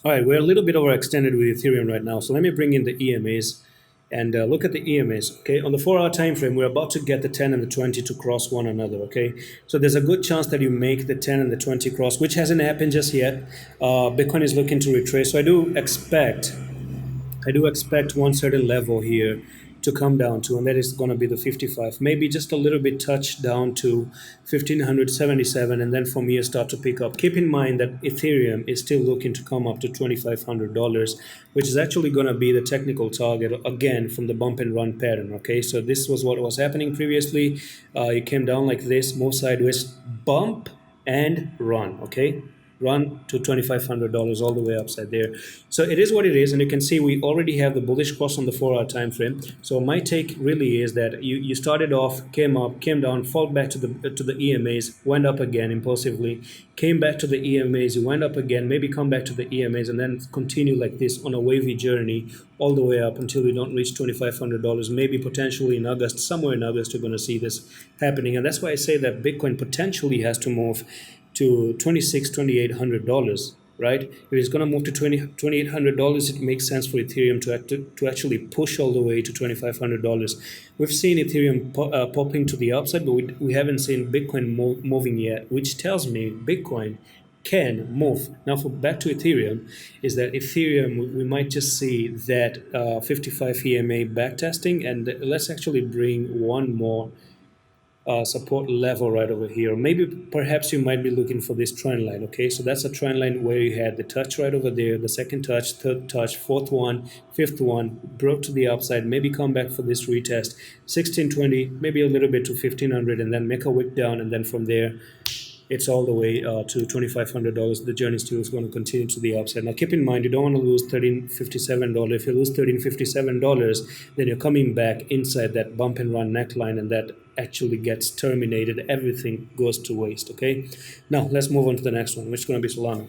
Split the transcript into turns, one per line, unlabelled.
All right, we're a little bit overextended with Ethereum right now, so let me bring in the EMAs and look at the EMAs. Okay, on the 4-hour time frame, we're about to get the 10 and the 20 to cross one another. Okay, so there's a good chance that you make the 10 and the 20 cross, which hasn't happened just yet. Bitcoin is looking to retrace, so I do expect one certain level here to come down to, and that is going to be the 55. Maybe just a little bit touch down to 1577, and then from here start to pick up. Keep in mind that Ethereum is still looking to come up to $2,500, which is actually going to be the technical target again from the bump and run pattern. Okay, so this was what was happening previously. It came down like this, move sideways, bump and run. Okay, run to $2,500 all the way upside there. So it is what it is, and you can see we already have the bullish cross on the 4-hour time frame. So my take really is that you started off, came up, came down, fall back to the EMAs, went up again impulsively, came back to the EMAs, you went up again, maybe come back to the EMAs, and then continue like this on a wavy journey all the way up until we don't reach $2,500. Maybe potentially in August, somewhere in August, you're going to see this happening, and that's why I say that Bitcoin potentially has to move to $2,800, right? If it's going to move to $2,800, it makes sense for Ethereum to actually push all the way to $2,500. We've seen Ethereum popping to the upside, but we haven't seen Bitcoin moving yet, which tells me Bitcoin can move. Now, for back to Ethereum, is that Ethereum, we might just see that 55 EMA backtesting, and let's actually bring one more support level right over here. Maybe perhaps you might be looking for this trend line. Okay, so that's a trend line where you had the touch right over there, the second touch, third touch, fourth one, fifth one, broke to the upside, maybe come back for this retest, 1620, maybe a little bit to 1500, and then make a wick down, and then from there it's all the way to $2,500. The journey still is going to continue to the upside. Now, keep in mind, you don't want to lose $1,357. If you lose $1,357, then you're coming back inside that bump and run neckline, and that actually gets terminated. Everything goes to waste. Okay. Now, let's move on to the next one, which is going to be Solana.